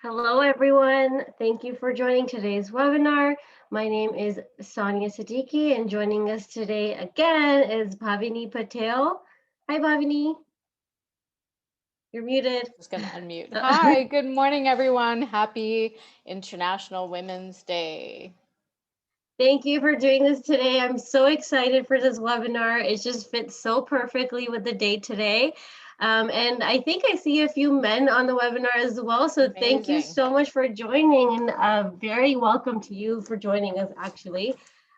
Hello, everyone. Thank you for joining today's webinar. My name is Sonia Siddiqui, and joining us today again is Bhavini Patel. Hi, Bhavini. You're muted. Just going to unmute. Hi, good morning, everyone. Happy International Women's Day. Thank you for doing this today. I'm so excited for this webinar. It just fits so perfectly with the day today. And I think I see a few men on the webinar as well. So thank you Amazing. so much for joining, and very welcome to you for joining us, actually.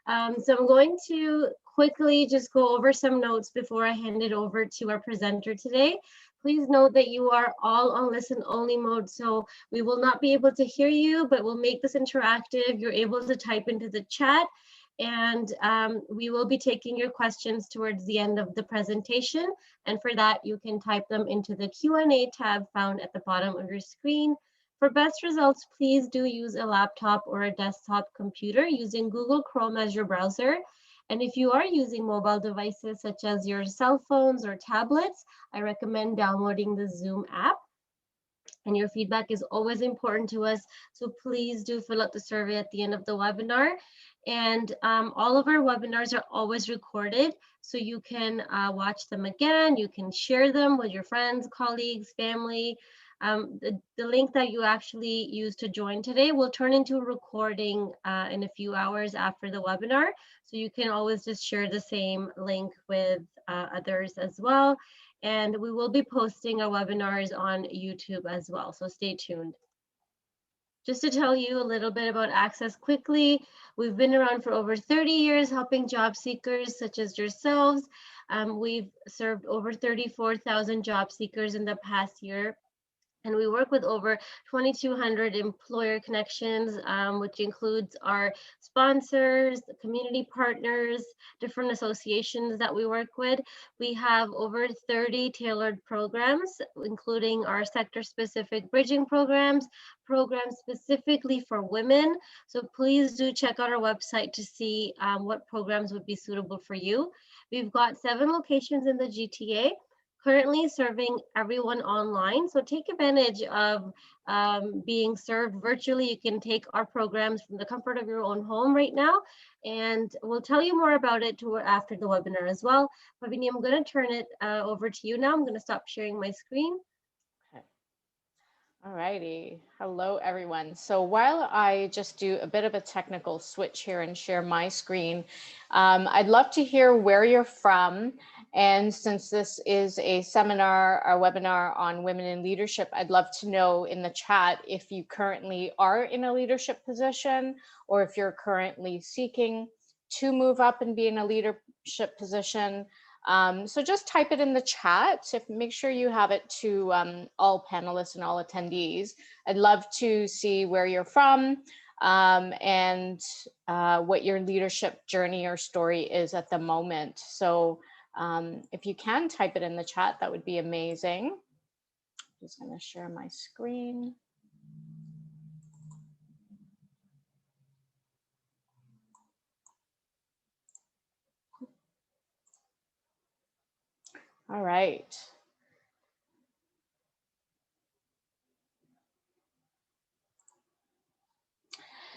So I'm going to quickly just go over some notes before I hand it over to our presenter today. Please note that you are all on listen only mode, so we will not be able to hear you, but we'll make this interactive. You're able to type into the chat, and we will be taking your questions towards the end of the presentation. And for that, you can type them into the Q&A tab found at the bottom of your screen. For best results, please do use a laptop or a desktop computer using Google Chrome as your browser. And if you are using mobile devices such as your cell phones or tablets, I recommend downloading the Zoom app. And your feedback is always important to us. So please do fill out the survey at the end of the webinar. And all of our webinars are always recorded, so you can watch them again. You can share them with your friends, colleagues, family. The link that you actually used to join today will turn into a recording in a few hours after the webinar. So you can always just share the same link with others as well. And we will be posting our webinars on YouTube as well, so stay tuned. Just to tell you a little bit about ACCES quickly, we've been around for over 30 years helping job seekers such as yourselves. We've served over 34,000 job seekers in the past year. And we work with over 2,200 employer connections, which includes our sponsors, community partners, different associations that we work with. We have over 30 tailored programs, including our sector-specific bridging programs specifically for women. So please do check out our website to see what programs would be suitable for you. We've got 7 locations in the GTA, currently serving everyone online. So take advantage of being served virtually. You can take our programs from the comfort of your own home right now, and we'll tell you more about it after the webinar as well. Bhavini, I'm going to turn it over to you now. I'm going to stop sharing my screen. All righty. Hello, everyone. So while I just do a bit of a technical switch here and share my screen, I'd love to hear where you're from. And since this is a seminar or webinar on women in leadership, I'd love to know in the chat if you currently are in a leadership position or if you're currently seeking to move up and be in a leadership position. So just type it in the chat. Make sure you have it to all panelists and all attendees. I'd love to see where you're from and what your leadership journey or story is at the moment. So if you can type it in the chat, that would be amazing. I'm just going to share my screen. All right.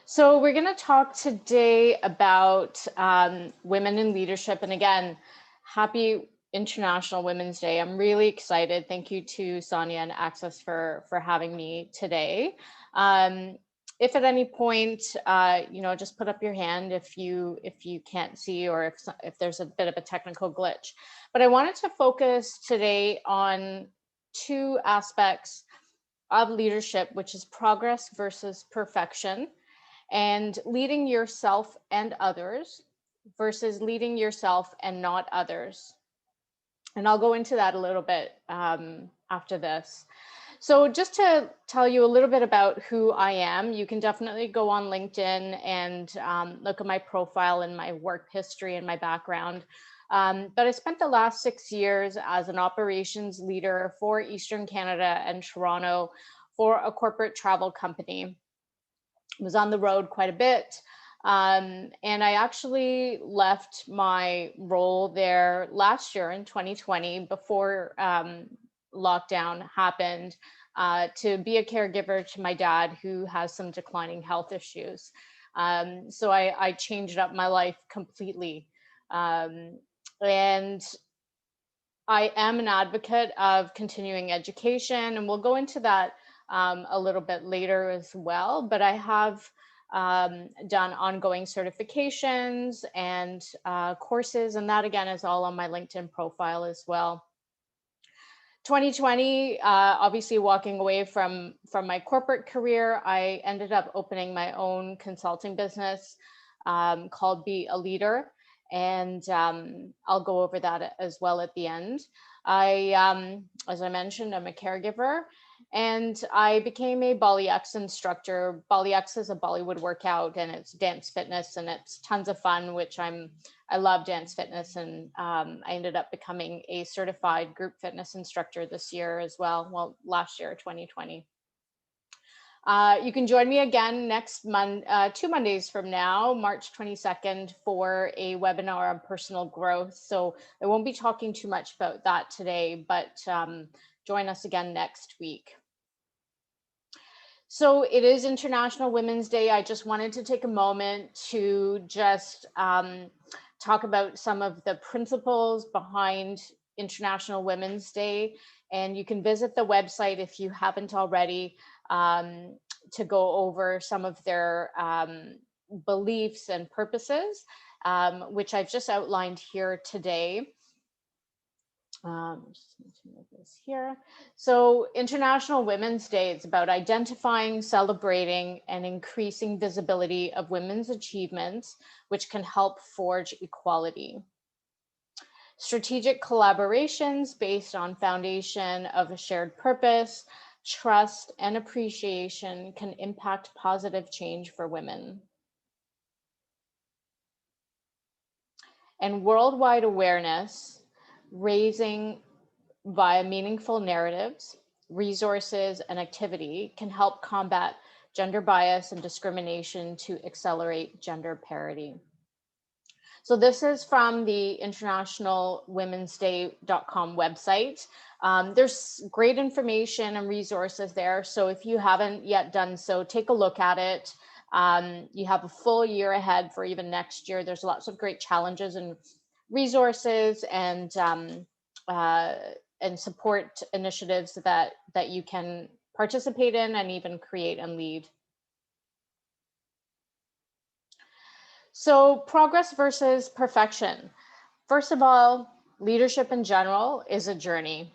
So we're going to talk today about women in leadership. And again, happy International Women's Day. I'm really excited. Thank you to Sonia and ACCES for having me today. If at any point, just put up your hand if you can't see or if there's a bit of a technical glitch. But I wanted to focus today on 2 aspects of leadership, which is progress versus perfection, and leading yourself and others versus leading yourself and not others. And I'll go into that a little bit after this. So just to tell you a little bit about who I am, you can definitely go on LinkedIn and look at my profile and my work history and my background. But I spent the last 6 years as an operations leader for Eastern Canada and Toronto for a corporate travel company. Was on the road quite a bit. And I actually left my role there last year in 2020 before lockdown happened to be a caregiver to my dad who has some declining health issues. So I changed up my life completely. And I am an advocate of continuing education, and we'll go into that a little bit later as well. But I have done ongoing certifications and courses, and that again is all on my LinkedIn profile as well. 2020, obviously walking away from my corporate career, I ended up opening my own consulting business called Be a Leader. And I'll go over that as well at the end. As I mentioned, I'm a caregiver, and I became a ACCES instructor. ACCES is a Bollywood workout, and it's dance fitness, and it's tons of fun, which I love dance fitness, and I ended up becoming a certified group fitness instructor this year as well. Well, last year, 2020. You can join me again next month, 2 Mondays from now, March 22nd, for a webinar on personal growth. So I won't be talking too much about that today, but join us again next week. So it is International Women's Day. I just wanted to take a moment to just talk about some of the principles behind International Women's Day. And you can visit the website if you haven't already to go over some of their beliefs and purposes, which I've just outlined here today. Just going to move this here. So International Women's Day is about identifying, celebrating, and increasing visibility of women's achievements, which can help forge equality. Strategic collaborations based on foundation of a shared purpose, trust, and appreciation can impact positive change for women. And worldwide awareness, raising via meaningful narratives, resources, and activity can help combat gender bias and discrimination to accelerate gender parity. So this is from the internationalwomensday.com website. There's great information and resources there. So if you haven't yet done so, take a look at it. You have a full year ahead for even next year. There's lots of great challenges and resources and support initiatives that you can participate in and even create and lead. So progress versus perfection. First of all, leadership in general is a journey.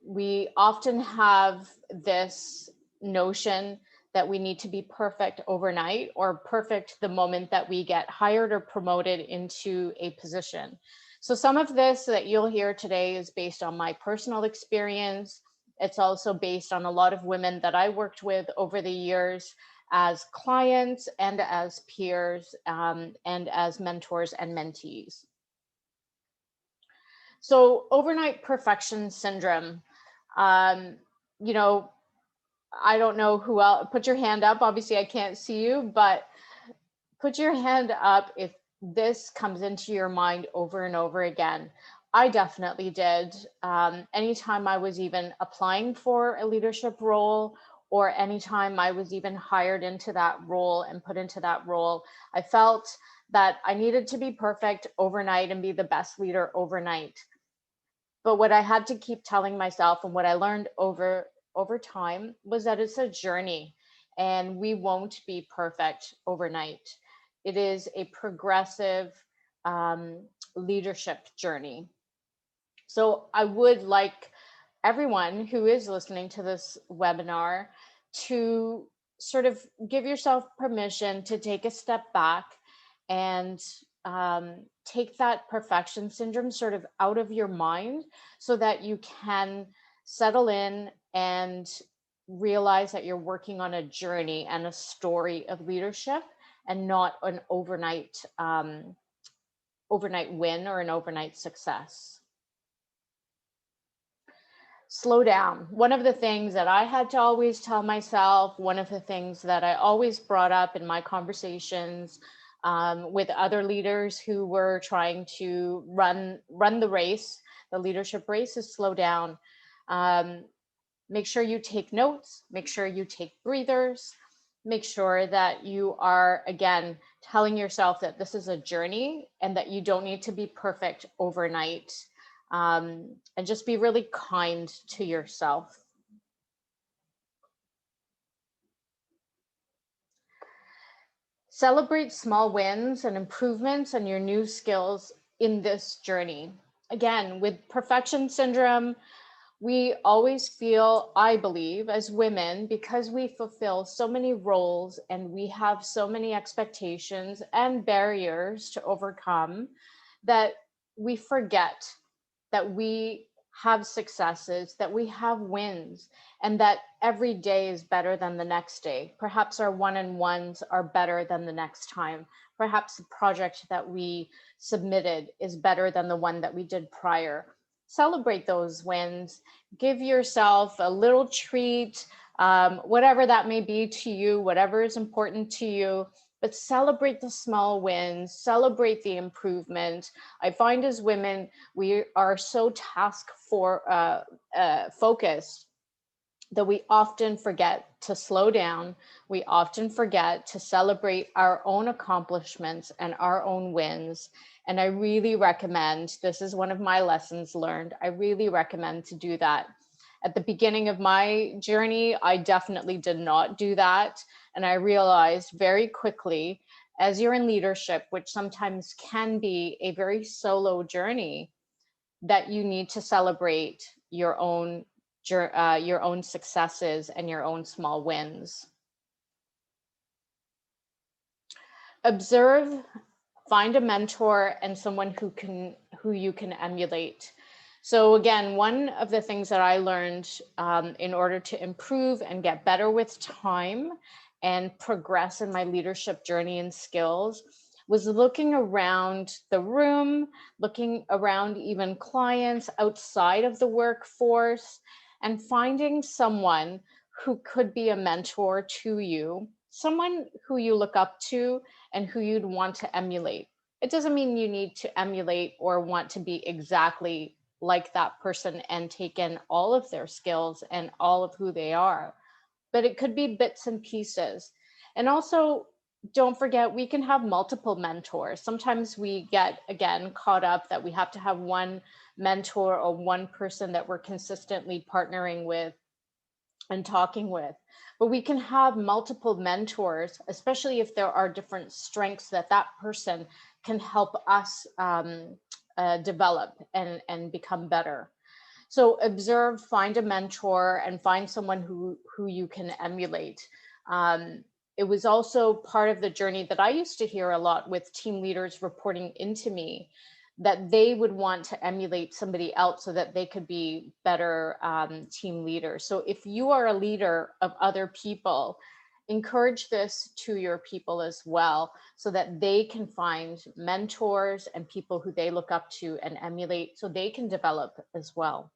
We often have this notion that we need to be perfect overnight or perfect the moment that we get hired or promoted into a position. So some of this that you'll hear today is based on my personal experience. It's also based on a lot of women that I worked with over the years as clients and as peers and as mentors and mentees. So overnight perfection syndrome, you know, I don't know who else, put your hand up. Obviously I can't see you, but put your hand up if this comes into your mind over and over again. I definitely did. Anytime I was even applying for a leadership role, or anytime I was even hired into that role and put into that role, I felt that I needed to be perfect overnight and be the best leader overnight. But what I had to keep telling myself, and what I learned over time, was that it's a journey and we won't be perfect overnight. It is a progressive leadership journey. So I would like everyone who is listening to this webinar to sort of give yourself permission to take a step back and take that perfection syndrome sort of out of your mind so that you can settle in and realize that you're working on a journey and a story of leadership and not an overnight win or an overnight success. Slow down. One of the things that I had to always tell myself, one of the things that I always brought up in my conversations with other leaders who were trying to run the race, the leadership race, is slow down. Make sure you take notes, make sure you take breathers, make sure that you are, again, telling yourself that this is a journey and that you don't need to be perfect overnight. And just be really kind to yourself. Celebrate small wins and improvements and your new skills in this journey. Again, with perfection syndrome, we always feel, I believe, as women, because we fulfill so many roles and we have so many expectations and barriers to overcome, that we forget that we have successes, that we have wins, and that every day is better than the next day. Perhaps our one-on-ones are better than the next time. Perhaps the project that we submitted is better than the one that we did prior. Celebrate those wins. Give yourself a little treat, whatever that may be to you, whatever is important to you, but celebrate the small wins, celebrate the improvement. I find as women, we are so focused that we often forget to slow down. We often forget to celebrate our own accomplishments and our own wins. And I really recommend, this is one of my lessons learned, I really recommend to do that. At the beginning of my journey, I definitely did not do that. And I realized very quickly, as you're in leadership, which sometimes can be a very solo journey, that you need to celebrate your own successes and your own small wins. Observe, find a mentor and someone who you can emulate. So again, one of the things that I learned in order to improve and get better with time and progress in my leadership journey and skills was looking around the room, looking around even clients outside of the workforce, and finding someone who could be a mentor to you, someone who you look up to and who you'd want to emulate. It doesn't mean you need to emulate or want to be exactly like that person and take in all of their skills and all of who they are, but it could be bits and pieces. And also, don't forget, we can have multiple mentors. Sometimes we get, again, caught up that we have to have one mentor or one person that we're consistently partnering with and talking with. But we can have multiple mentors, especially if there are different strengths that that person can help us develop and become better. So observe, find a mentor, and find someone who you can emulate. It was also part of the journey that I used to hear a lot with team leaders reporting into me, that they would want to emulate somebody else so that they could be better team leaders. So if you are a leader of other people, encourage this to your people as well, so that they can find mentors and people who they look up to and emulate, so they can develop as well.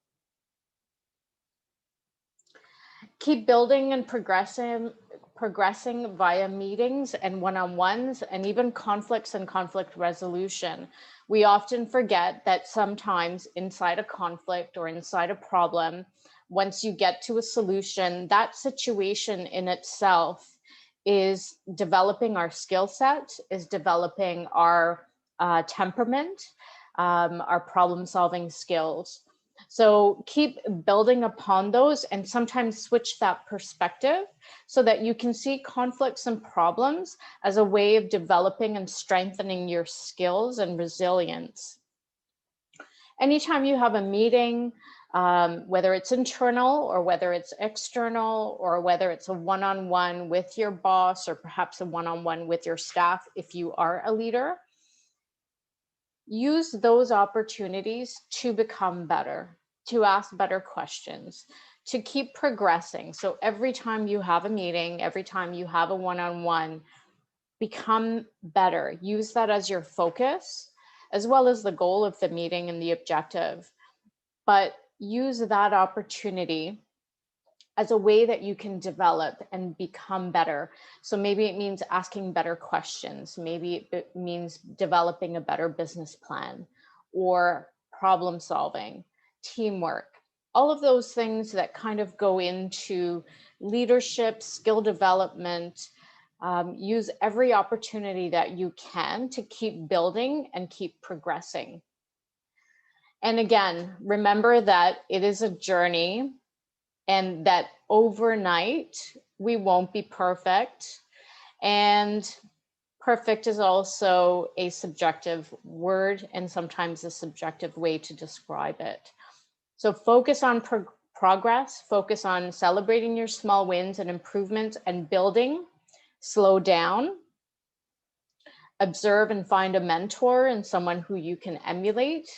Keep building and progressing via meetings and one-on-ones, and even conflicts and conflict resolution. We often forget that sometimes inside a conflict or inside a problem, once you get to a solution, that situation in itself is developing our skill set, is developing our temperament, our problem-solving skills. So keep building upon those and sometimes switch that perspective so that you can see conflicts and problems as a way of developing and strengthening your skills and resilience. Anytime you have a meeting, whether it's internal or whether it's external, or whether it's a one-on-one with your boss or perhaps a one-on-one with your staff, if you are a leader, use those opportunities to become better, to ask better questions, to keep progressing. So every time you have a meeting, every time you have a one-on-one, become better. Use that as your focus, as well as the goal of the meeting and the objective. But use that opportunity as a way that you can develop and become better. So maybe it means asking better questions. Maybe it means developing a better business plan, or problem solving, teamwork, all of those things that kind of go into leadership, skill development. Use every opportunity that you can to keep building and keep progressing. And again, remember that it is a journey and that overnight we won't be perfect. And perfect is also a subjective word and sometimes a subjective way to describe it. So focus on progress, focus on celebrating your small wins and improvements and building. Slow down, observe and find a mentor and someone who you can emulate.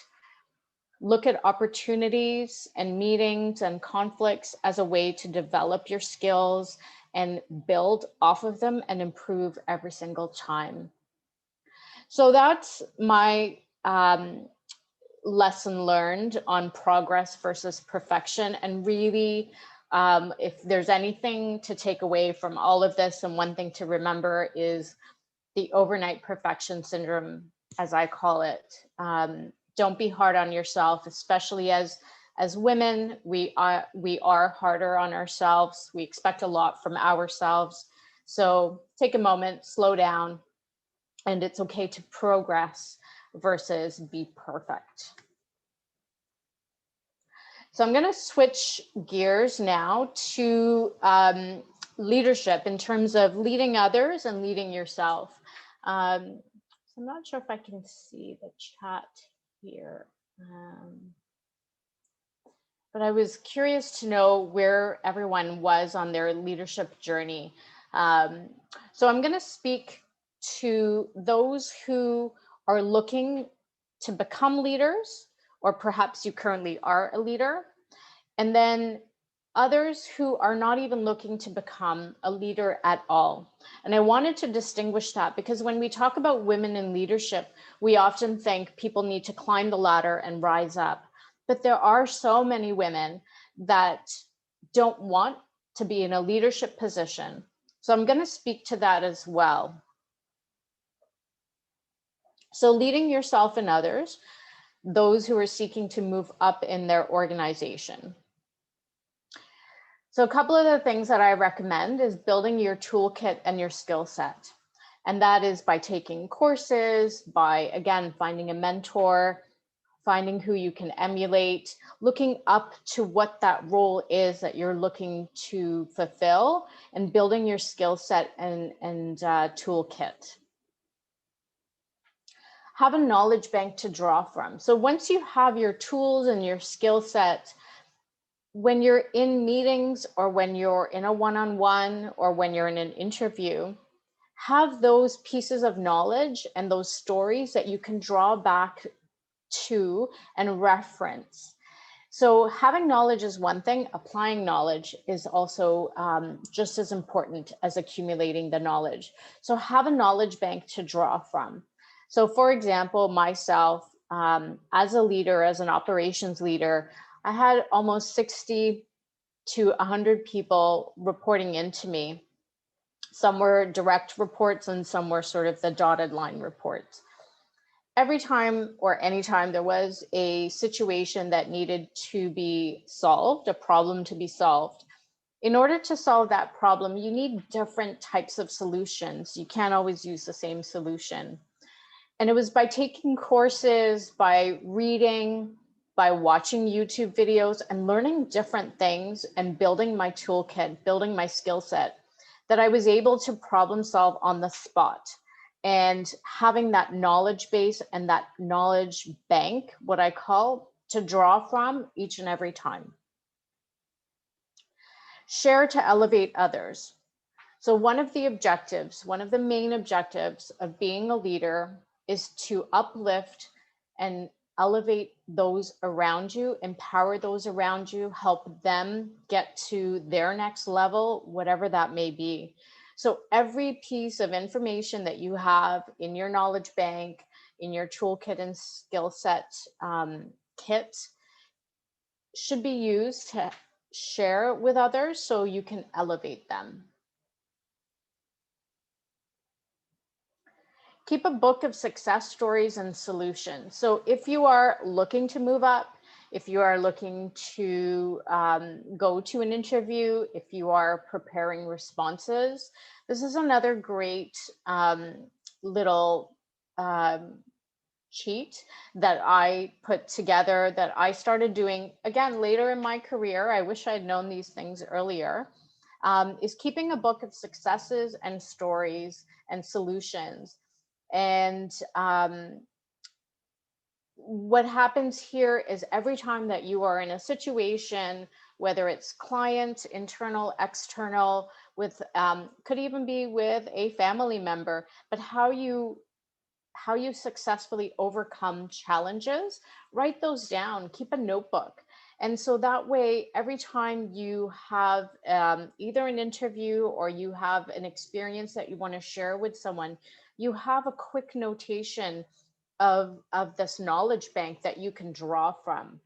Look at opportunities and meetings and conflicts as a way to develop your skills and build off of them and improve every single time. So that's my lesson learned on progress versus perfection. And really, if there's anything to take away from all of this, and one thing to remember is the overnight perfection syndrome, as I call it. Don't be hard on yourself, especially as women. We are harder on ourselves. We expect a lot from ourselves. So take a moment, slow down, and it's okay to progress versus be perfect. So I'm going to switch gears now to leadership in terms of leading others and leading yourself. So I'm not sure if I can see the chat here. But I was curious to know where everyone was on their leadership journey. So I'm going to speak to those who are looking to become leaders, or perhaps you currently are a leader, and then others who are not even looking to become a leader at all. And I wanted to distinguish that because when we talk about women in leadership, we often think people need to climb the ladder and rise up. But there are so many women that don't want to be in a leadership position. So I'm going to speak to that as well. So leading yourself and others, those who are seeking to move up in their organization. So a couple of the things that I recommend is building your toolkit and your skill set. And that is by taking courses, by, again, finding a mentor, finding who you can emulate, looking up to what that role is that you're looking to fulfill, and building your skill set and toolkit. Have a knowledge bank to draw from. So once you have your tools and your skill set, when you're in meetings or when you're in a one-on-one or when you're in an interview, have those pieces of knowledge and those stories that you can draw back to and reference. So having knowledge is one thing, applying knowledge is also just as important as accumulating the knowledge. So have a knowledge bank to draw from. So for example, myself, as a leader, as an operations leader, I had almost 60 to 100 people reporting into me. Some were direct reports and some were sort of the dotted line reports. Every time or anytime there was a situation that needed to be solved, a problem to be solved, in order to solve that problem, you need different types of solutions. You can't always use the same solution. And it was by taking courses, by reading, by watching YouTube videos and learning different things and building my toolkit, building my skill set, that I was able to problem solve on the spot. And having that knowledge base and that knowledge bank, what I call, to draw from each and every time. Share to elevate others. So one of the objectives, one of the main objectives of being a leader is to uplift and elevate those around you, empower those around you, help them get to their next level, whatever that may be. So every piece of information that you have in your knowledge bank, in your toolkit and skill set kit, should be used to share with others so you can elevate them. Keep a book of success stories and solutions. So if you are looking to move up, if you are looking to go to an interview, if you are preparing responses, this is another great little cheat that I put together that I started doing again later in my career. I wish I'd known these things earlier. Is keeping a book of successes and stories and solutions. And what happens here is every time that you are in a situation, whether it's client, internal, external, with could even be with a family member, but how you successfully overcome challenges, write those down, keep a notebook. And so that way, every time you have either an interview or you have an experience that you want to share with someone, you have a quick notation of this knowledge bank that you can draw from.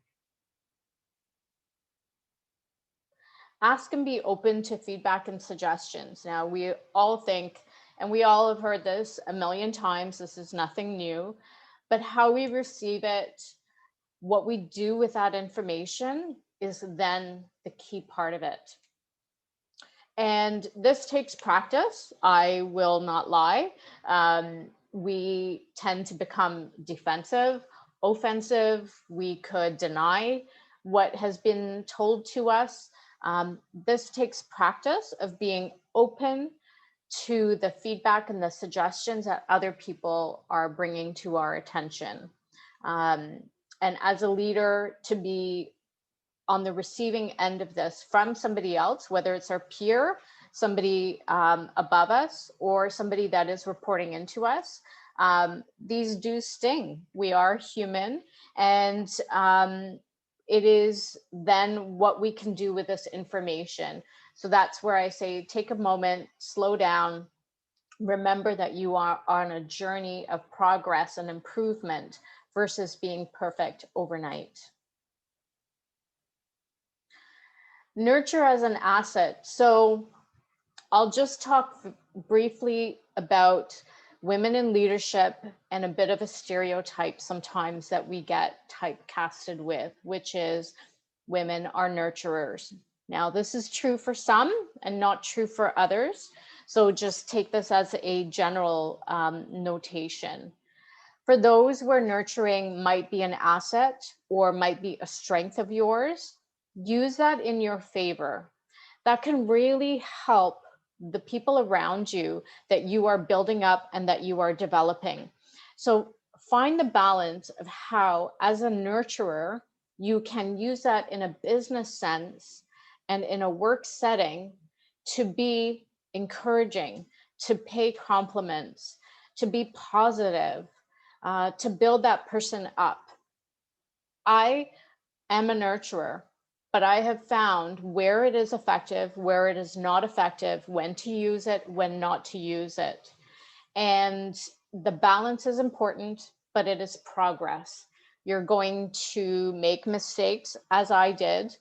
Ask and be open to feedback and suggestions. Now, we all think, and we all have heard this a million times, this is nothing new, but how we receive it, what we do with that information is then the key part of it. And this takes practice, I will not lie. We tend to become defensive, offensive, we could deny what has been told to us. This takes practice of being open to the feedback and the suggestions that other people are bringing to our attention. And as a leader, to be on the receiving end of this from somebody else, whether it's our peer, somebody above us, or somebody that is reporting into us, these do sting. We are human, and it is then what we can do with this information. So that's where I say, take a moment, slow down, remember that you are on a journey of progress and improvement versus being perfect overnight. Nurture as an asset. So I'll just talk briefly about women in leadership and a bit of a stereotype sometimes that we get typecasted with, which is women are nurturers. Now, this is true for some and not true for others. So just take this as a general notation. For those where nurturing might be an asset or might be a strength of yours, use that in your favor. That can really help the people around you that you are building up and that you are developing. So find the balance of how, as a nurturer, you can use that in a business sense and in a work setting to be encouraging, to pay compliments, to be positive, to build that person up. I am a nurturer, but I have found where it is effective, where it is not effective, when to use it, when not to use it. And the balance is important, but it is progress. You're going to make mistakes, as I did,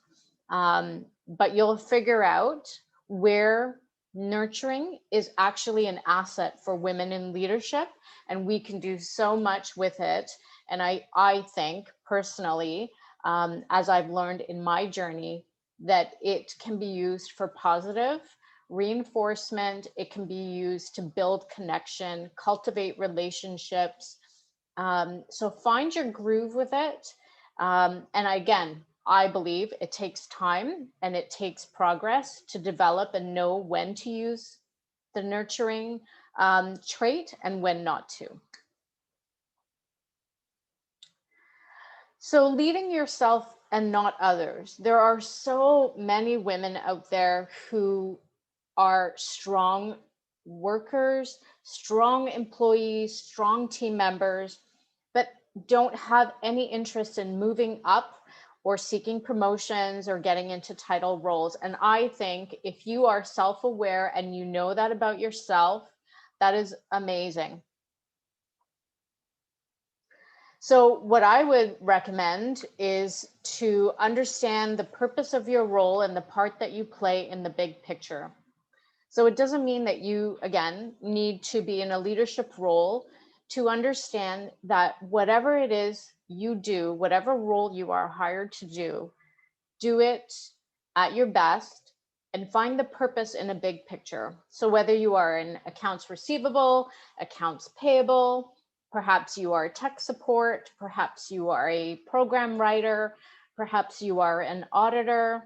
but you'll figure out where nurturing is actually an asset for women in leadership, and we can do so much with it. And I think personally, as I've learned in my journey, that it can be used for positive reinforcement. It can be used to build connection, cultivate relationships. So find your groove with it. And again, I believe it takes time and it takes progress to develop and know when to use the nurturing trait and when not to. So leading yourself and not others. There are so many women out there who are strong workers, strong employees, strong team members, but don't have any interest in moving up or seeking promotions or getting into title roles. And I think if you are self-aware and you know that about yourself, that is amazing. So what I would recommend is to understand the purpose of your role and the part that you play in the big picture. So it doesn't mean that you, again, need to be in a leadership role to understand that whatever it is you do, whatever role you are hired to do it at your best and find the purpose in a big picture. So whether you are in accounts receivable, accounts payable, perhaps you are tech support, perhaps you are a program writer, perhaps you are an auditor,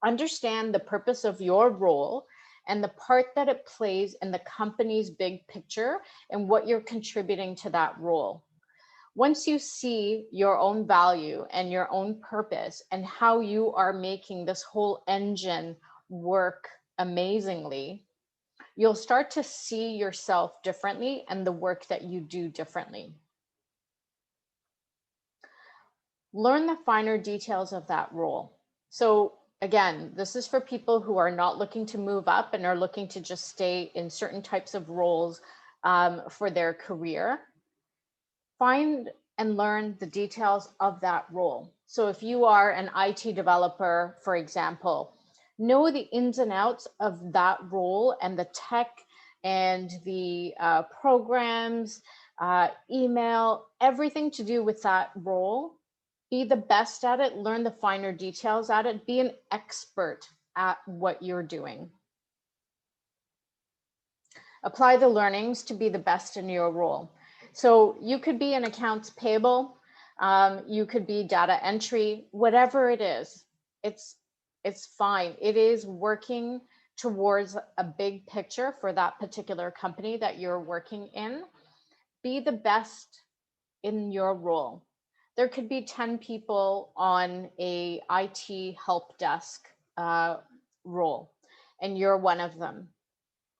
understand the purpose of your role and the part that it plays in the company's big picture and what you're contributing to that role. Once you see your own value and your own purpose and how you are making this whole engine work amazingly, you'll start to see yourself differently and the work that you do differently. Learn the finer details of that role. So again, this is for people who are not looking to move up and are looking to just stay in certain types of roles for their career. Find and learn the details of that role. So if you are an IT developer, for example, know the ins and outs of that role and the tech and the programs, email, everything to do with that role. Be the best at it, learn the finer details at it, be an expert at what you're doing. Apply the learnings to be the best in your role. So you could be in accounts payable, you could be data entry, whatever it is, it's fine. It is working towards a big picture for that particular company that you're working in. Be the best in your role. There could be 10 people on a IT help desk role, and you're one of them.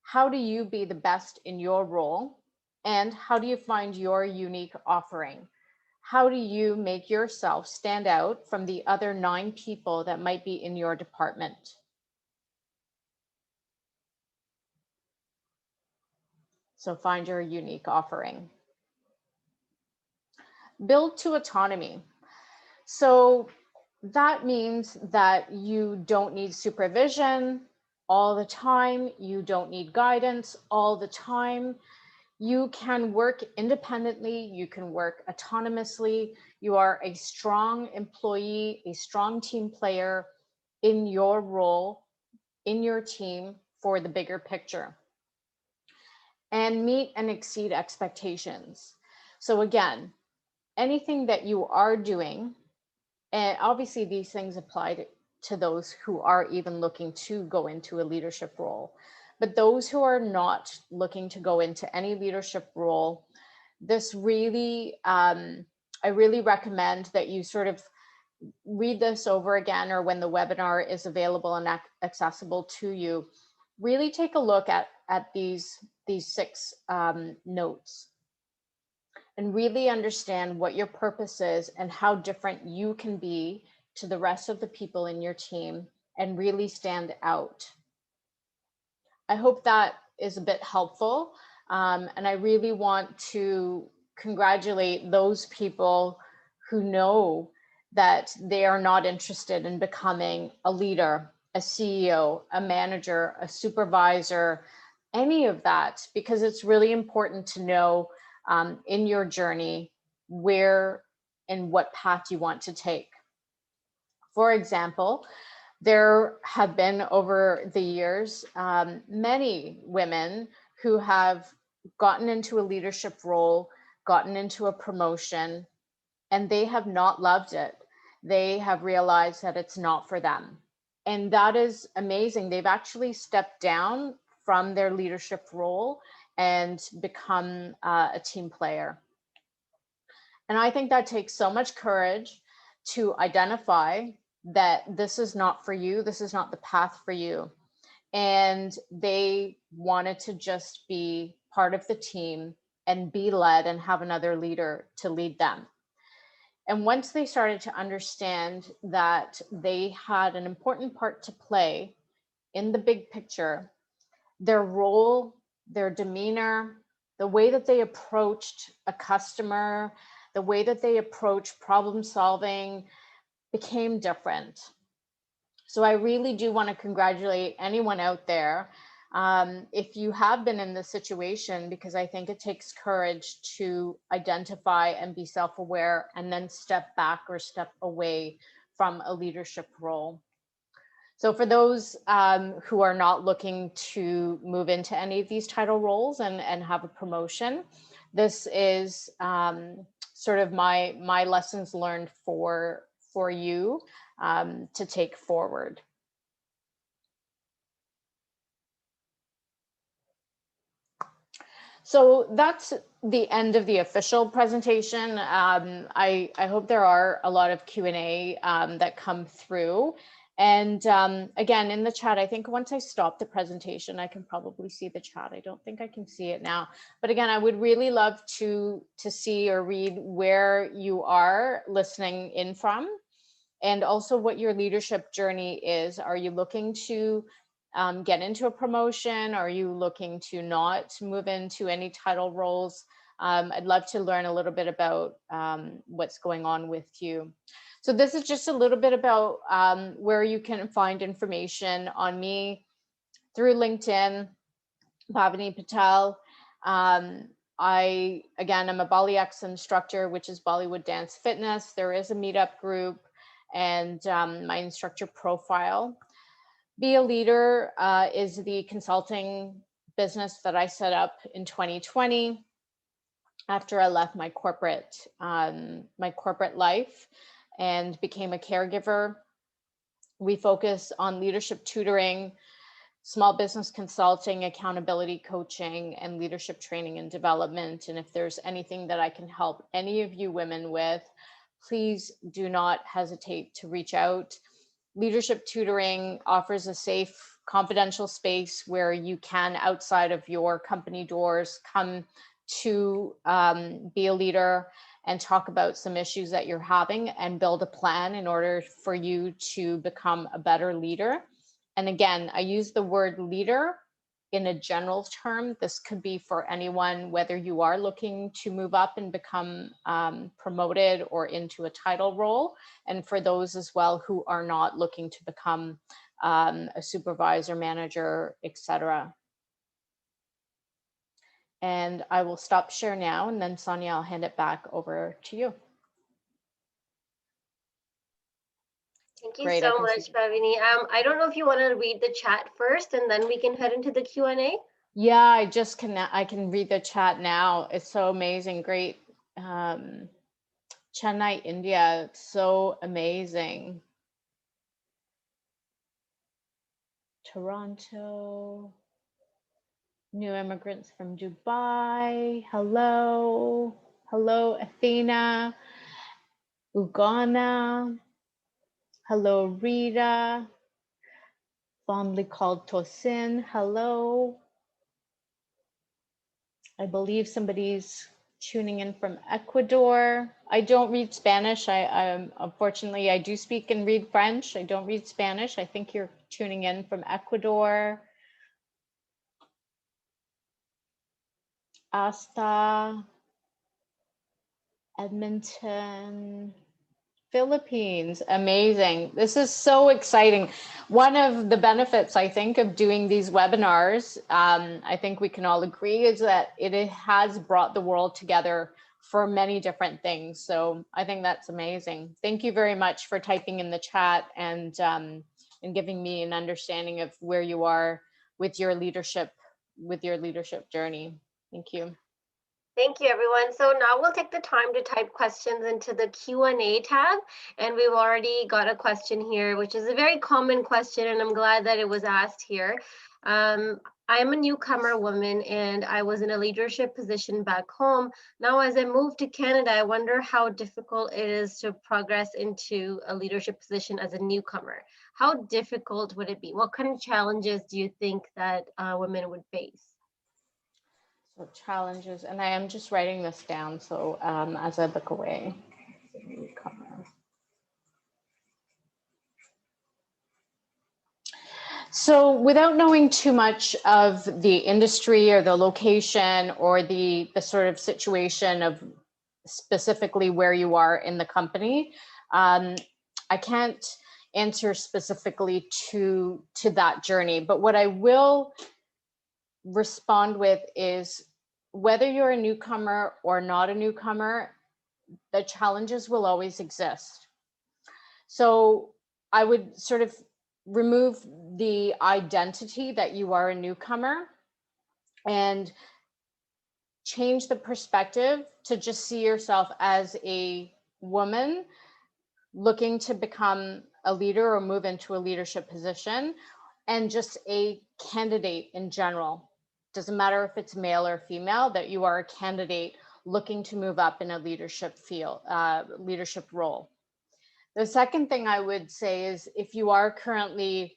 How do you be the best in your role? And how do you find your unique offering? How do you make yourself stand out from the other 9 people that might be in your department? So find your unique offering. Build to autonomy. So that means that you don't need supervision all the time. You don't need guidance all the time. You can work independently. You can work autonomously. You are a strong employee, a strong team player in your role, in your team for the bigger picture. And meet and exceed expectations. So again, anything that you are doing, and obviously these things apply to those who are even looking to go into a leadership role. But those who are not looking to go into any leadership role, this really, I really recommend that you sort of read this over again, or when the webinar is available and accessible to you, really take a look at these 6 notes and really understand what your purpose is and how different you can be to the rest of the people in your team and really stand out. I hope that is a bit helpful. And I really want to congratulate those people who know that they are not interested in becoming a leader, a CEO, a manager, a supervisor, any of that, because it's really important to know in your journey where and what path you want to take. For example, there have been over the years many women who have gotten into a leadership role, gotten into a promotion, and they have not loved it. They have realized that it's not for them. And that is amazing. They've actually stepped down from their leadership role and become a team player. And I think that takes so much courage to identify that this is not for you, this is not the path for you. And they wanted to just be part of the team and be led and have another leader to lead them. And once they started to understand that they had an important part to play in the big picture, their role, their demeanor, the way that they approached a customer, the way that they approached problem solving became different. So I really do want to congratulate anyone out there If you have been in this situation, because I think it takes courage to identify and be self-aware and then step back or step away from a leadership role. So for those who are not looking to move into any of these title roles and have a promotion, this is sort of my lessons learned for you to take forward. So that's the end of the official presentation. I hope there are a lot of Q&A that come through. And again, in the chat, I think once I stop the presentation, I can probably see the chat. I don't think I can see it now. But again, I would really love to see or read where you are listening in from, and also what your leadership journey is. Are you looking to get into a promotion? Are you looking to not move into any title roles? I'd love to learn a little bit about what's going on with you. So this is just a little bit about where you can find information on me through LinkedIn, Bhavani Patel. Again, I'm a Bali X instructor, which is Bollywood Dance Fitness. There is a meetup group and my instructor profile. Be a Leader is the consulting business that I set up in 2020 after I left my corporate life and became a caregiver. We focus on leadership tutoring, small business consulting, accountability coaching, and leadership training and development. And if there's anything that I can help any of you women with, please do not hesitate to reach out. Leadership tutoring offers a safe, confidential space where you can, outside of your company doors, come to Be a Leader and talk about some issues that you're having and build a plan in order for you to become a better leader. And again, I use the word leader in a general term. This could be for anyone, whether you are looking to move up and become promoted or into a title role, and for those as well who are not looking to become a supervisor, manager, etc. And I will stop share now, and then Sonia, I'll hand it back over to you. Thank you so much, Bhavani. I don't know if you want to read the chat first, and then we can head into the Q&A. Yeah, I can read the chat now. It's so amazing. Great. Chennai, India. It's so amazing. Toronto. New immigrants from Dubai. Hello. Hello, Athena. Uganda. Hello, Rita. Fondly called Tosin. Hello. I believe somebody's tuning in from Ecuador. I don't read Spanish. Unfortunately, I do speak and read French. I don't read Spanish. I think you're tuning in from Ecuador. Asta, Edmonton, Philippines. Amazing. This is so exciting. One of the benefits, I think, of doing these webinars, I think we can all agree, is that it has brought the world together for many different things. So I think that's amazing. Thank you very much for typing in the chat and giving me an understanding of where you are with your leadership journey. Thank you. Thank you, everyone. So now we'll take the time to type questions into the Q&A tab. And we've already got a question here, which is a very common question, and I'm glad that it was asked here. I'm a newcomer woman, and I was in a leadership position back home. Now, as I moved to Canada, I wonder how difficult it is to progress into a leadership position as a newcomer. How difficult would it be? What kind of challenges do you think that women would face? So challenges, and I am just writing this down, so as I look away. So without knowing too much of the industry or the location or the sort of situation of specifically where you are in the company, I can't answer specifically to that journey. But what I will respond with is, whether you're a newcomer or not a newcomer, the challenges will always exist. So I would sort of remove the identity that you are a newcomer and change the perspective to just see yourself as a woman looking to become a leader or move into a leadership position, and just a candidate in general. Doesn't matter if it's male or female, that you are a candidate looking to move up in a leadership field, leadership role. The second thing I would say is, if you are currently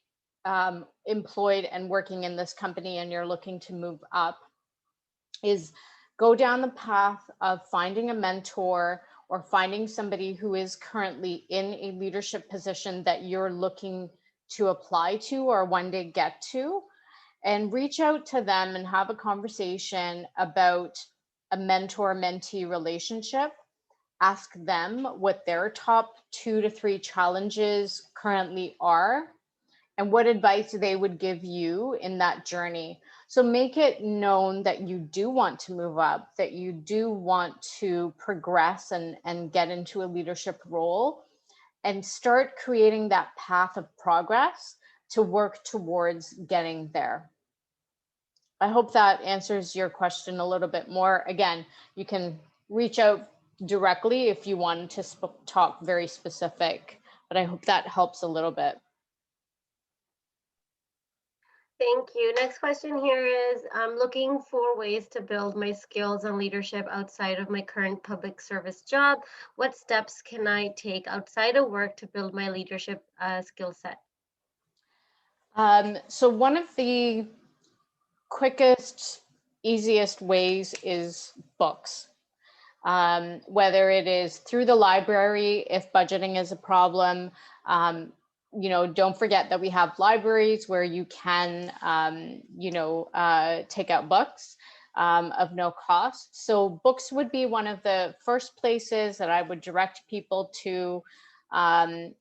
employed and working in this company and you're looking to move up, is go down the path of finding a mentor or finding somebody who is currently in a leadership position that you're looking to apply to or one day get to, and reach out to them and have a conversation about a mentor-mentee relationship. Ask them what their top 2 to 3 challenges currently are and what advice they would give you in that journey. So make it known that you do want to move up, that you do want to progress and get into a leadership role, and start creating that path of progress to work towards getting there. I hope that answers your question a little bit more. Again, you can reach out directly if you want to talk very specific, but I hope that helps a little bit. Thank you. Next question here is, I'm looking for ways to build my skills and leadership outside of my current public service job. What steps can I take outside of work to build my leadership skill set? So one of the quickest, easiest ways is books. Whether it is through the library, if budgeting is a problem, don't forget that we have libraries where you can, take out books of no cost. So books would be one of the first places that I would direct people to.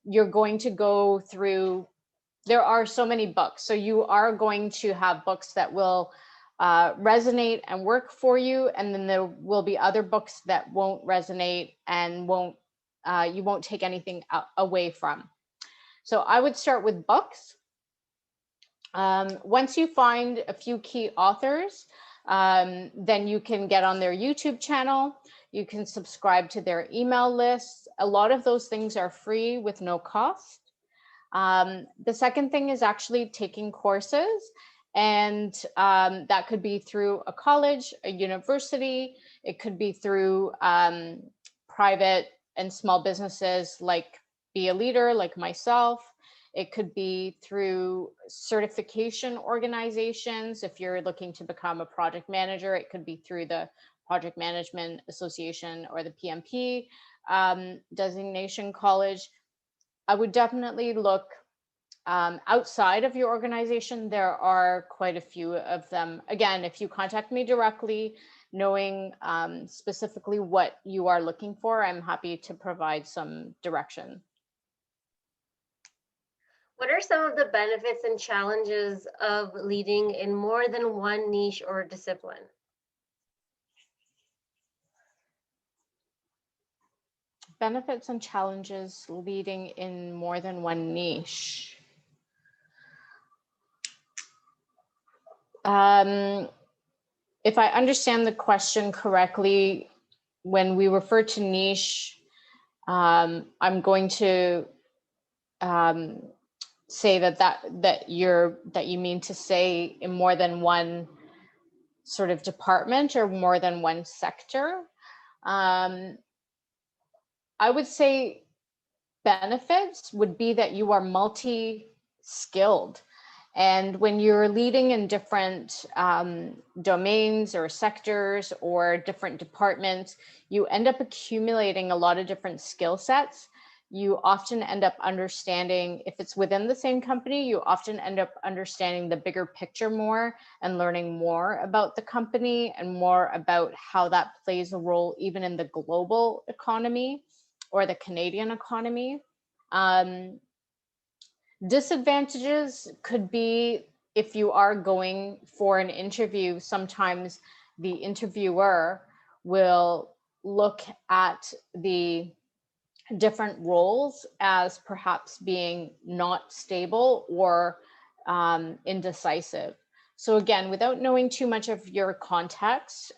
You're going to go through, there are so many books. So you are going to have books that will resonate and work for you, and then there will be other books that won't resonate and you won't take anything away from. So I would start with books. Once you find a few key authors, then you can get on their YouTube channel. You can subscribe to their email lists. A lot of those things are free with no cost. The second thing is actually taking courses. And that could be through a college, a university. It could be through private and small businesses like Be a Leader, like myself. It could be through certification organizations. If you're looking to become a project manager, it could be through the Project Management Association or the PMP designation college. I would definitely look outside of your organization. There are quite a few of them. Again, if you contact me directly, knowing specifically what you are looking for, I'm happy to provide some direction. What are some of the benefits and challenges of leading in more than one niche or discipline? Benefits and challenges leading in more than one niche. If I understand the question correctly, when we refer to niche, I'm going to say that you mean to say in more than one sort of department or more than one sector. I would say benefits would be that you are multi-skilled. And when you're leading in different domains or sectors or different departments, you end up accumulating a lot of different skill sets. You often end up understanding, if it's within the same company, you often end up understanding the bigger picture more and learning more about the company and more about how that plays a role even in the global economy or the Canadian economy. Disadvantages could be if you are going for an interview, sometimes the interviewer will look at the different roles as perhaps being not stable or indecisive. So again, without knowing too much of your context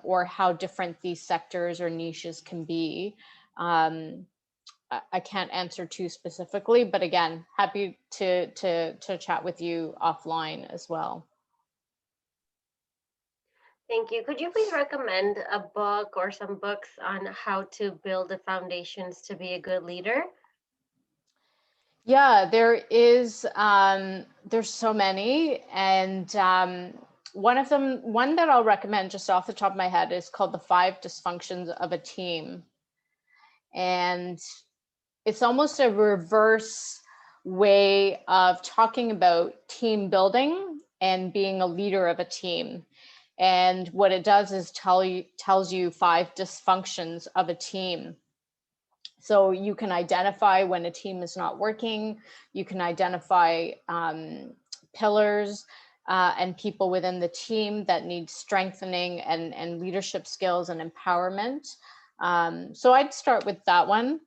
or how different these sectors or niches can be, I can't answer too specifically, but again, happy to chat with you offline as well. Thank you. Could you please recommend a book or some books on how to build the foundations to be a good leader? Yeah, there's so many, and one that I'll recommend just off the top of my head is called The 5 Dysfunctions of a Team. And it's almost a reverse way of talking about team building and being a leader of a team. And what it does is tells you 5 dysfunctions of a team. So you can identify when a team is not working. You can identify pillars and people within the team that need strengthening and leadership skills and empowerment. So I'd start with that one.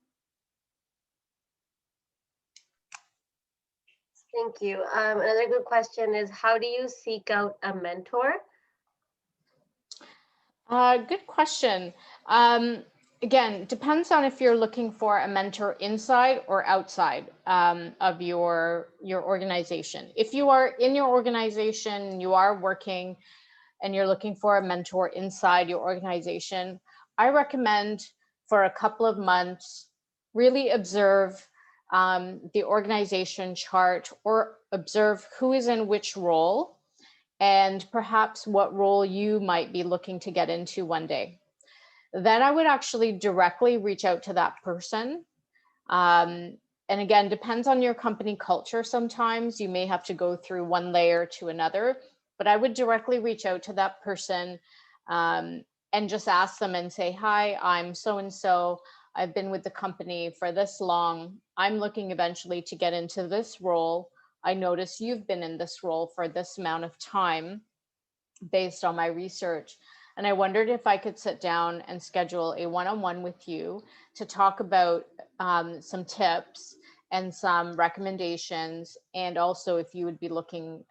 Thank you. Another good question is, how do you seek out a mentor? Good question. Again, depends on if you're looking for a mentor inside or outside of your organization. If you are in your organization, you are working, and you're looking for a mentor inside your organization, I recommend for a couple of months, really observe the organization chart or observe who is in which role and perhaps what role you might be looking to get into one day. Then I would actually directly reach out to that person. And again, depends on your company culture. Sometimes you may have to go through one layer to another, but I would directly reach out to that person and just ask them and say, hi, I'm so-and-so. I've been with the company for this long. I'm looking eventually to get into this role. I notice you've been in this role for this amount of time based on my research. And I wondered if I could sit down and schedule a one-on-one with you to talk about some tips and some recommendations. And also if you would be looking,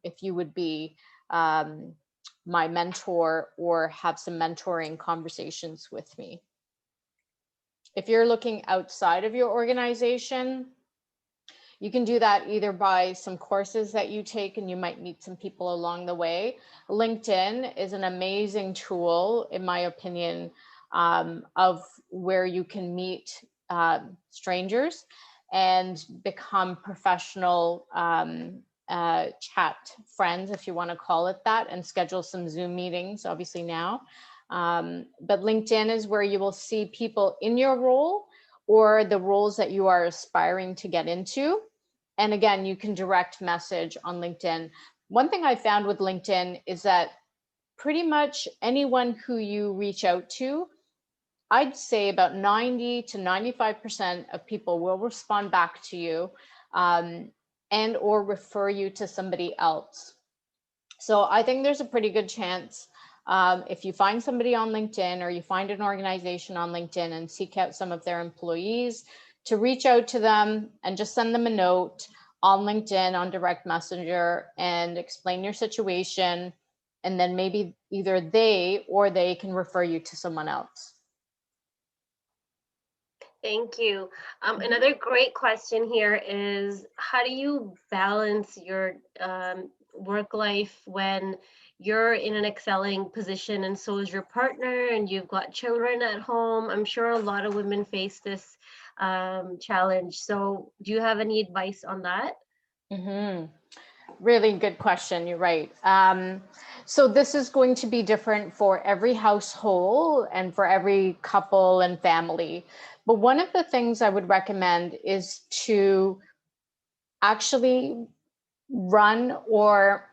if you would be my mentor or have some mentoring conversations with me. If you're looking outside of your organization, you can do that either by some courses that you take, and you might meet some people along the way. LinkedIn is an amazing tool, in my opinion, of where you can meet strangers and become professional chat friends, if you want to call it that, and schedule some Zoom meetings, obviously now. But LinkedIn is where you will see people in your role or the roles that you are aspiring to get into. And again, you can direct message on LinkedIn. One thing I found with LinkedIn is that pretty much anyone who you reach out to, I'd say about 90 to 95% of people will respond back to you and or refer you to somebody else. So I think there's a pretty good chance if you find somebody on LinkedIn or you find an organization on LinkedIn and seek out some of their employees, to reach out to them and just send them a note on LinkedIn, on direct messenger, and explain your situation. And then maybe either they or they can refer you to someone else. Thank you. Another great question here is, how do you balance your work life when you're in an excelling position and so is your partner and you've got children at home? I'm sure a lot of women face this challenge. So do you have any advice on that? Really good question. You're right. So this is going to be different for every household and for every couple and family. But one of the things I would recommend is to actually run or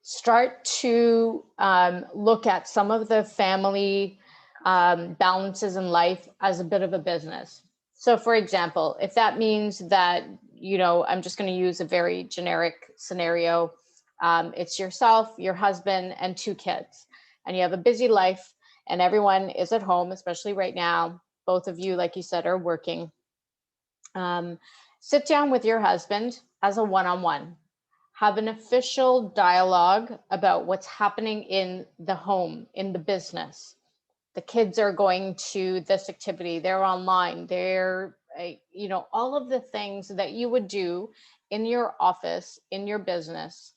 start to look at some of the family balances in life as a bit of a business. So for example, if that means that I'm just going to use a very generic scenario. It's yourself, your husband, and 2 kids, and you have a busy life, and everyone is at home, especially right now. Both of you, like you said, are working. Sit down with your husband as a one-on-one. Have an official dialogue about what's happening in the home, in the business. The kids are going to this activity, they're online, they're, all of the things that you would do in your office, in your business.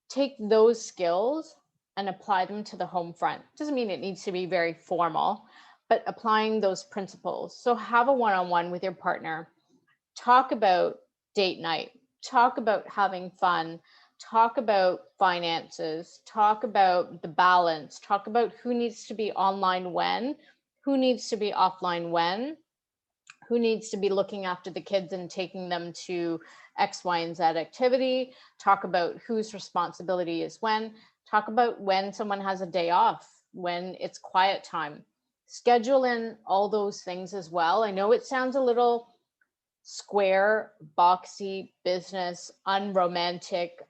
Take those skills and apply them to the home front. Doesn't mean it needs to be very formal, but applying those principles. So have a one-on-one with your partner. Talk about date night, talk about having fun, talk about finances, talk about the balance, talk about who needs to be online when, who needs to be offline when, who needs to be looking after the kids and taking them to X, Y, and Z activity, talk about whose responsibility is when, talk about when someone has a day off, when it's quiet time. Schedule in all those things as well. I know it sounds a little square, boxy, business, unromantic,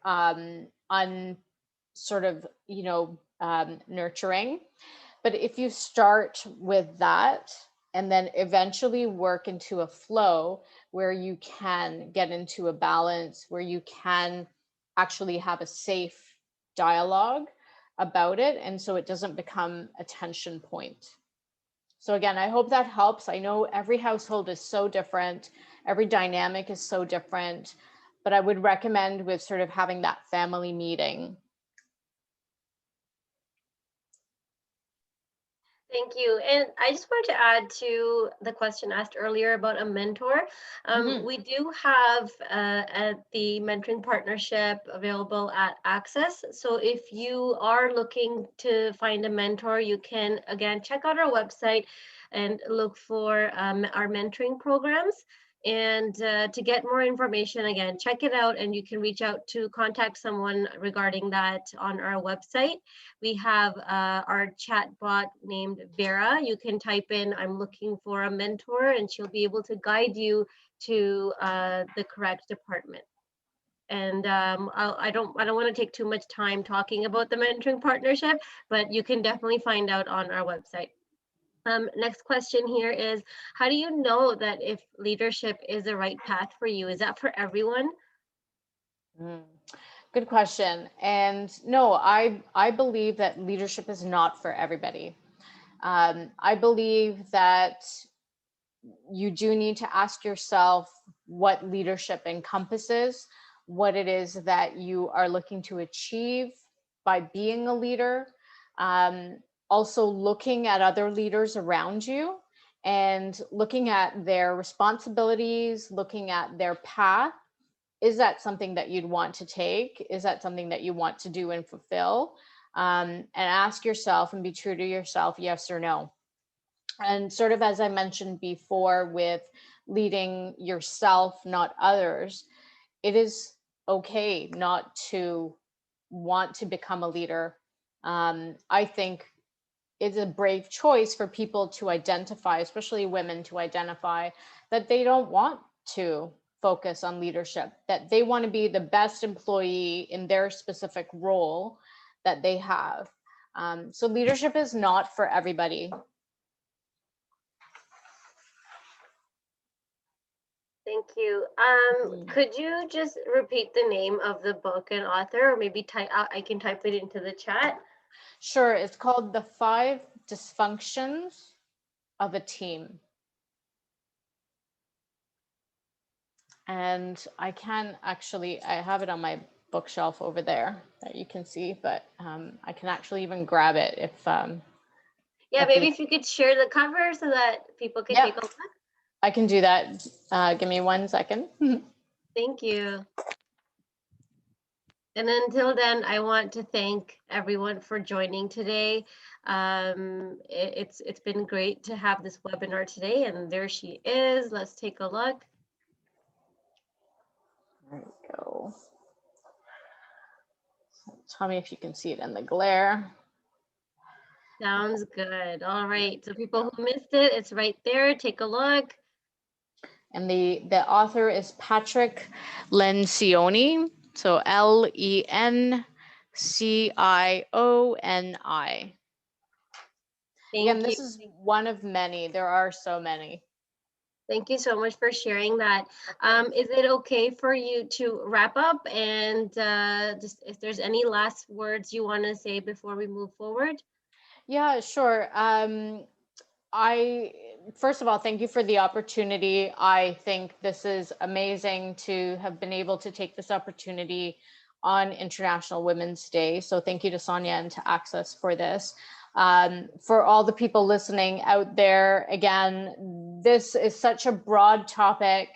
nurturing. But if you start with that and then eventually work into a flow where you can get into a balance, where you can actually have a safe dialogue about it, and so it doesn't become a tension point. So again, I hope that helps. I know every household is so different. Every dynamic is so different, but I would recommend with sort of having that family meeting. Thank you. And I just wanted to add to the question asked earlier about a mentor. We do have the mentoring partnership available at ACCESS. So if you are looking to find a mentor, you can, again, check out our website and look for our mentoring programs. And to get more information, again, check it out, and you can reach out to contact someone regarding that on our website. We have our chat bot named Vera. You can type in, "I'm looking for a mentor," and she'll be able to guide you to the correct department. And I don't want to take too much time talking about the mentoring partnership, but you can definitely find out on our website. Next question here is, how do you know that if leadership is the right path for you? Is that for everyone? Good question. And no, I believe that leadership is not for everybody. I believe that you do need to ask yourself what leadership encompasses, what it is that you are looking to achieve by being a leader. Also looking at other leaders around you and looking at their responsibilities, looking at their path. Is that something that you'd want to take? Is that something that you want to do and fulfill? And ask yourself and be true to yourself, yes or no. And sort of as I mentioned before with leading yourself, not others, it is okay not to want to become a leader. I think it's a brave choice for people to identify, especially women, to identify that they don't want to focus on leadership, that they want to be the best employee in their specific role that they have. So leadership is not for everybody. Thank you. Could you just repeat the name of the book and author, or maybe I can type it into the chat? Sure. It's called The 5 Dysfunctions of a Team. And I have it on my bookshelf over there that you can see, but I can actually even grab it if yeah, maybe if you could share the cover so that people can take a look. I can do that. Give me 1 second. Thank you. And until then, I want to thank everyone for joining today. It's been great to have this webinar today, and there she is. Let's take a look. There we go. Tell me if you can see it in the glare. Sounds good. All right. So people who missed it, it's right there. Take a look. And the author is Patrick Lencioni. So Lencioni. Again, Thank you. this is one of many. There are so many. Thank you so much for sharing that. Is it okay for you to wrap up and just if there's any last words you want to say before we move forward? Yeah, sure. First of all, thank you for the opportunity. I think this is amazing to have been able to take this opportunity on International Women's Day. So thank you to Sonia and to ACCES for this. For all the people listening out there, again, this is such a broad topic.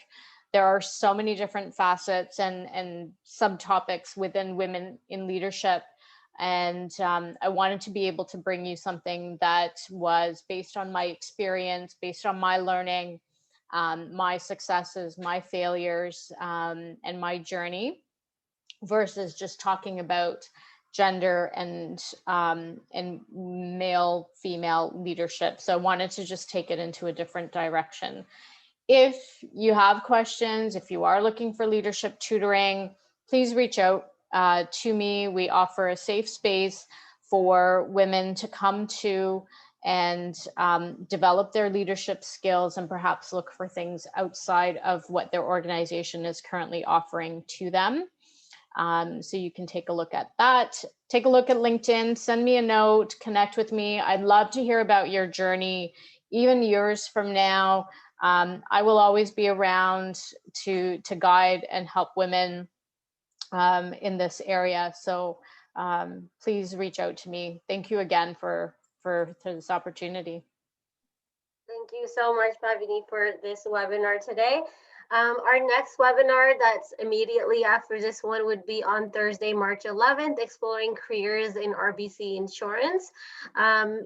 There are so many different facets and subtopics within women in leadership. And I wanted to be able to bring you something that was based on my experience, based on my learning, my successes, my failures, and my journey, versus just talking about gender and male female leadership. So I wanted to just take it into a different direction. If you have questions, if you are looking for leadership tutoring, please reach out to me. We offer a safe space for women to come to and develop their leadership skills and perhaps look for things outside of what their organization is currently offering to them. So you can take a look at that. Take a look at LinkedIn, send me a note, connect with me. I'd love to hear about your journey, even years from now. I will always be around to guide and help women in this area. So please reach out to me. Thank you again for this opportunity. Thank you so much, Bhavini, for this webinar today. Our next webinar that's immediately after this one would be on Thursday, March 11th, Exploring Careers in RBC Insurance.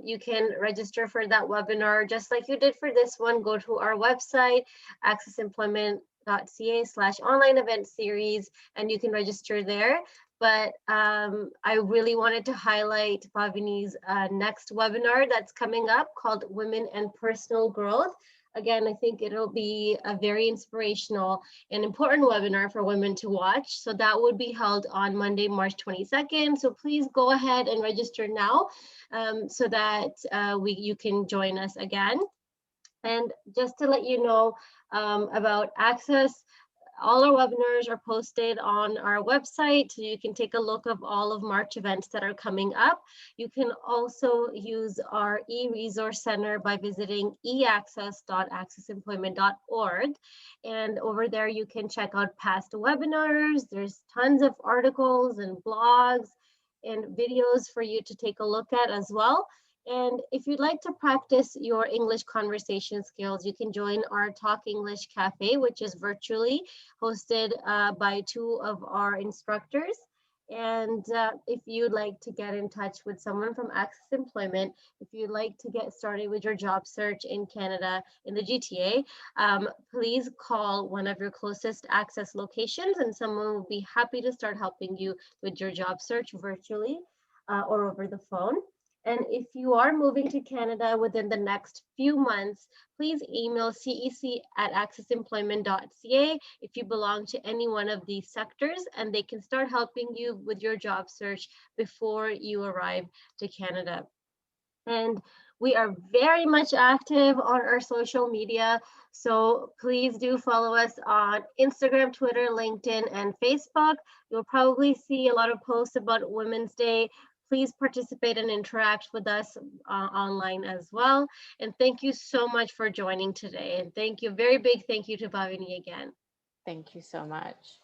You can register for that webinar just like you did for this one. Go to our website, accessemployment.ca/online event series, and you can register there. But I really wanted to highlight Bhavini's next webinar that's coming up called Women and Personal Growth. Again, I think it'll be a very inspirational and important webinar for women to watch. So that would be held on Monday, March 22nd. So please go ahead and register now so that you can join us again. And just to let you know about ACCES, all our webinars are posted on our website, so you can take a look of all of March events that are coming up. You can also use our e-resource center by visiting eaccess.accessemployment.org. And over there, you can check out past webinars. There's tons of articles and blogs and videos for you to take a look at as well. And if you'd like to practice your English conversation skills, you can join our Talk English Cafe, which is virtually hosted by two of our instructors. And if you'd like to get in touch with someone from ACCES Employment, if you'd like to get started with your job search in Canada, in the GTA, please call one of your closest ACCES locations and someone will be happy to start helping you with your job search virtually or over the phone. And if you are moving to Canada within the next few months, please email cec@accessemployment.ca if you belong to any one of these sectors, and they can start helping you with your job search before you arrive to Canada. And we are very much active on our social media. So please do follow us on Instagram, Twitter, LinkedIn, and Facebook. You'll probably see a lot of posts about Women's Day. Please participate and interact with us online as well. And thank you so much for joining today. And thank you, very big thank you to Bhavini again. Thank you so much.